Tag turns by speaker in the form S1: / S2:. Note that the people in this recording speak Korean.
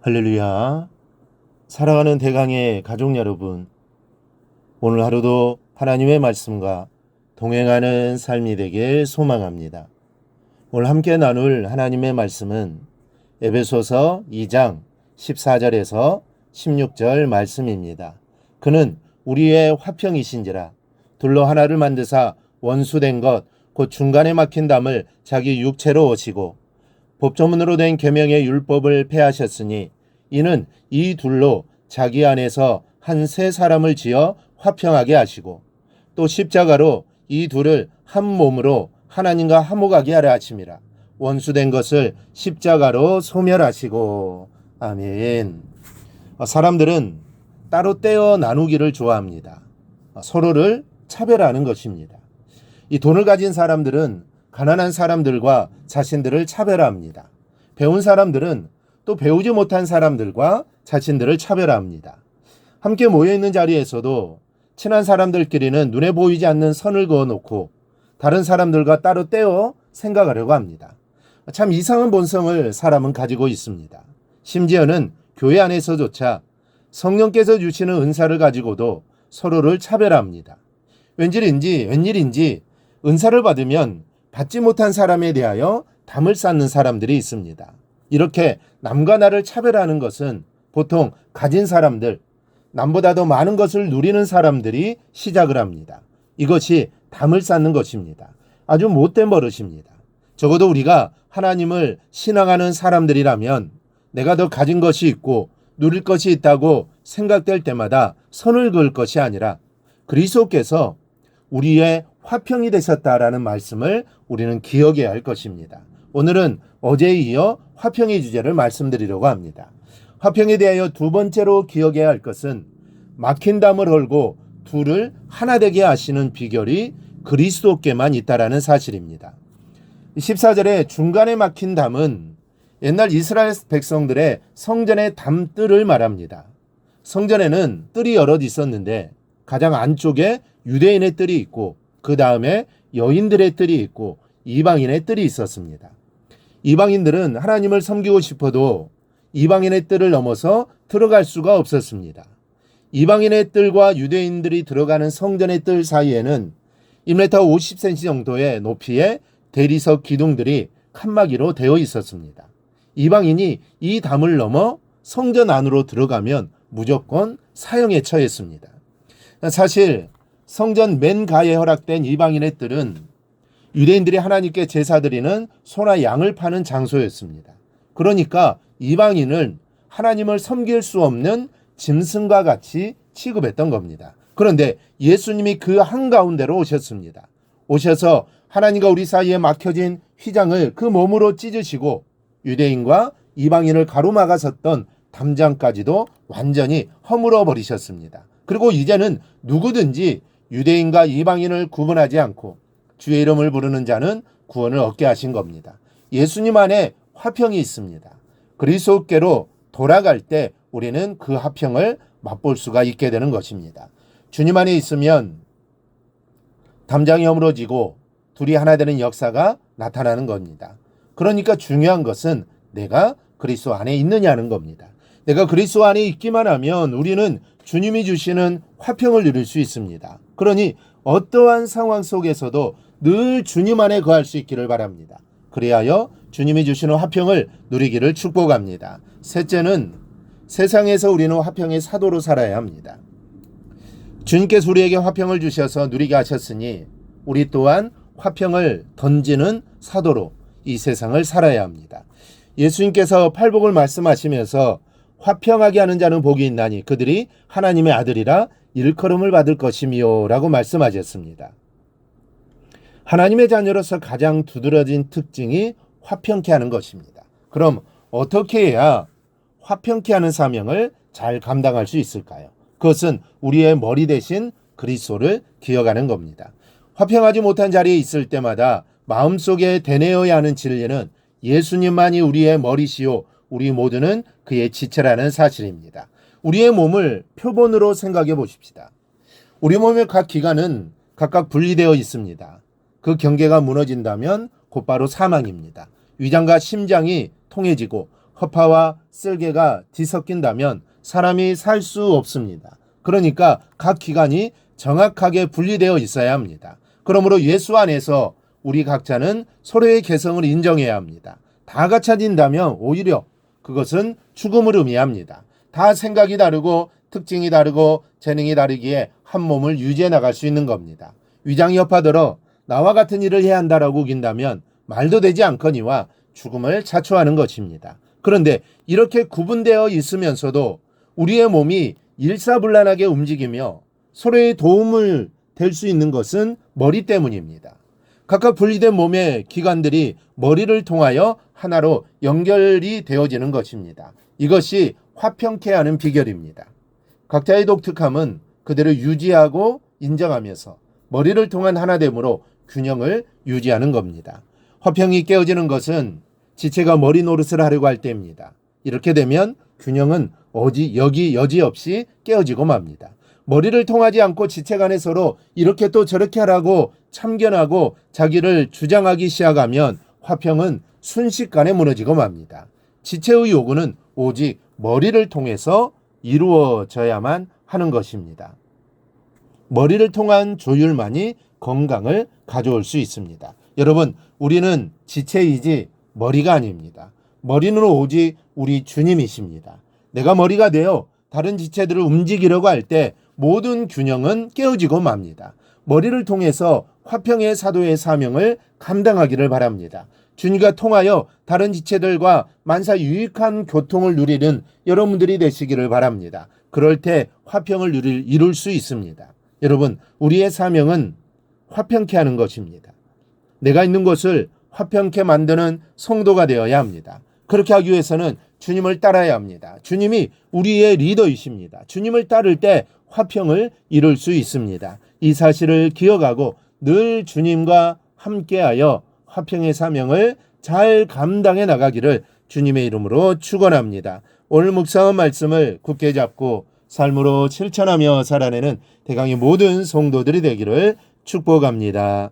S1: 할렐루야. 사랑하는 대강의 가족 여러분, 오늘 하루도 하나님의 말씀과 동행하는 삶이 되길 소망합니다. 오늘 함께 나눌 하나님의 말씀은 에베소서 2장 14절에서 16절 말씀입니다. 그는 우리의 화평이신지라 둘로 하나를 만드사 원수된 것 곧 중간에 막힌 담을 자기 육체로 오시고 법조문으로 된 계명의 율법을 폐하셨으니 이는 이 둘로 자기 안에서 한 세 사람을 지어 화평하게 하시고 또 십자가로 이 둘을 한 몸으로 하나님과 화목하게 하려 하심이라. 원수된 것을 십자가로 소멸하시고. 아멘. 사람들은 따로 떼어 나누기를 좋아합니다. 서로를 차별하는 것입니다. 이 돈을 가진 사람들은 가난한 사람들과 자신들을 차별합니다. 배운 사람들은 또 배우지 못한 사람들과 자신들을 차별합니다. 함께 모여있는 자리에서도 친한 사람들끼리는 눈에 보이지 않는 선을 그어놓고 다른 사람들과 따로 떼어 생각하려고 합니다. 참 이상한 본성을 사람은 가지고 있습니다. 심지어는 교회 안에서조차 성령께서 주시는 은사를 가지고도 서로를 차별합니다. 웬일인지 은사를 받으면 받지 못한 사람에 대하여 담을 쌓는 사람들이 있습니다. 이렇게 남과 나를 차별하는 것은 보통 가진 사람들, 남보다 더 많은 것을 누리는 사람들이 시작을 합니다. 이것이 담을 쌓는 것입니다. 아주 못된 버릇입니다. 적어도 우리가 하나님을 신앙하는 사람들이라면 내가 더 가진 것이 있고 누릴 것이 있다고 생각될 때마다 선을 그을 것이 아니라 그리스도께서 우리의 화평이 되셨다라는 말씀을 우리는 기억해야 할 것입니다. 오늘은 어제에 이어 화평의 주제를 말씀드리려고 합니다. 화평에 대하여 두 번째로 기억해야 할 것은 막힌 담을 헐고 둘을 하나 되게 하시는 비결이 그리스도께만 있다라는 사실입니다. 14절에 중간에 막힌 담은 옛날 이스라엘 백성들의 성전의 담뜰을 말합니다. 성전에는 뜰이 여럿 있었는데 가장 안쪽에 유대인의 뜰이 있고 그 다음에 여인들의 뜰이 있고 이방인의 뜰이 있었습니다. 이방인들은 하나님을 섬기고 싶어도 이방인의 뜰을 넘어서 들어갈 수가 없었습니다. 이방인의 뜰과 유대인들이 들어가는 성전의 뜰 사이에는 1m 50cm 정도의 높이의 대리석 기둥들이 칸막이로 되어 있었습니다. 이방인이 이 담을 넘어 성전 안으로 들어가면 무조건 사형에 처했습니다. 사실 성전 맨 가에 허락된 이방인의 뜰은 유대인들이 하나님께 제사 드리는 소나 양을 파는 장소였습니다. 그러니까 이방인은 하나님을 섬길 수 없는 짐승과 같이 취급했던 겁니다. 그런데 예수님이 그 한가운데로 오셨습니다. 오셔서 하나님과 우리 사이에 막혀진 휘장을 그 몸으로 찢으시고 유대인과 이방인을 가로막아섰던 담장까지도 완전히 허물어 버리셨습니다. 그리고 이제는 누구든지 유대인과 이방인을 구분하지 않고 주의 이름을 부르는 자는 구원을 얻게 하신 겁니다. 예수님 안에 화평이 있습니다. 그리스도께로 돌아갈 때 우리는 그 화평을 맛볼 수가 있게 되는 것입니다. 주님 안에 있으면 담장이 허물어지고 둘이 하나 되는 역사가 나타나는 겁니다. 그러니까 중요한 것은 내가 그리스도 안에 있느냐는 겁니다. 내가 그리스도 안에 있기만 하면 우리는 주님이 주시는 화평을 누릴 수 있습니다. 그러니 어떠한 상황 속에서도 늘 주님 안에 거할 수 있기를 바랍니다. 그리하여 주님이 주시는 화평을 누리기를 축복합니다. 셋째는 세상에서 우리는 화평의 사도로 살아야 합니다. 주님께서 우리에게 화평을 주셔서 누리게 하셨으니 우리 또한 화평을 던지는 사도로 이 세상을 살아야 합니다. 예수님께서 팔복을 말씀하시면서 화평하게 하는 자는 복이 있나니 그들이 하나님의 아들이라 일컬음을 받을 것이며 라고 말씀하셨습니다. 하나님의 자녀로서 가장 두드러진 특징이 화평케 하는 것입니다. 그럼 어떻게 해야 화평케 하는 사명을 잘 감당할 수 있을까요? 그것은 우리의 머리 대신 그리스도를 기억하는 겁니다. 화평하지 못한 자리에 있을 때마다 마음속에 되뇌어야 하는 진리는 예수님만이 우리의 머리시요 우리 모두는 그의 지체라는 사실입니다. 우리의 몸을 표본으로 생각해 보십시다. 우리 몸의 각 기관은 각각 분리되어 있습니다. 그 경계가 무너진다면 곧바로 사망입니다. 위장과 심장이 통해지고 허파와 쓸개가 뒤섞인다면 사람이 살 수 없습니다. 그러니까 각 기관이 정확하게 분리되어 있어야 합니다. 그러므로 예수 안에서 우리 각자는 서로의 개성을 인정해야 합니다. 다 갖춰진다면 오히려 그것은 죽음을 의미합니다. 다 생각이 다르고 특징이 다르고 재능이 다르기에 한 몸을 유지해 나갈 수 있는 겁니다. 위장이 허파들어 나와 같은 일을 해야 한다라고 우긴다면 말도 되지 않거니와 죽음을 자초하는 것입니다. 그런데 이렇게 구분되어 있으면서도 우리의 몸이 일사불란하게 움직이며 서로의 도움을 될 수 있는 것은 머리 때문입니다. 각각 분리된 몸의 기관들이 머리를 통하여 하나로 연결이 되어지는 것입니다. 이것이 화평케 하는 비결입니다. 각자의 독특함은 그대로 유지하고 인정하면서 머리를 통한 하나됨으로 균형을 유지하는 겁니다. 화평이 깨어지는 것은 지체가 머리 노릇을 하려고 할 때입니다. 이렇게 되면 균형은 여지없이 깨어지고 맙니다. 머리를 통하지 않고 지체 간에 서로 이렇게 또 저렇게 하라고 참견하고 자기를 주장하기 시작하면 화평은 순식간에 무너지고 맙니다. 지체의 요구는 오직 머리를 통해서 이루어져야만 하는 것입니다. 머리를 통한 조율만이 건강을 가져올 수 있습니다. 여러분, 우리는 지체이지 머리가 아닙니다. 머리는 오직 우리 주님이십니다. 내가 머리가 되어 다른 지체들을 움직이려고 할 때 모든 균형은 깨어지고 맙니다. 머리를 통해서 화평의 사도의 사명을 감당하기를 바랍니다. 주님과 통하여 다른 지체들과 만사 유익한 교통을 누리는 여러분들이 되시기를 바랍니다. 그럴 때 화평을 이룰 수 있습니다. 여러분, 우리의 사명은 화평케 하는 것입니다. 내가 있는 곳을 화평케 만드는 성도가 되어야 합니다. 그렇게 하기 위해서는 주님을 따라야 합니다. 주님이 우리의 리더이십니다. 주님을 따를 때 화평을 이룰 수 있습니다. 이 사실을 기억하고 늘 주님과 함께하여 화평의 사명을 잘 감당해 나가기를 주님의 이름으로 축원합니다. 오늘 묵상한 말씀을 굳게 잡고 삶으로 실천하며 살아내는 대강의 모든 성도들이 되기를 축복합니다.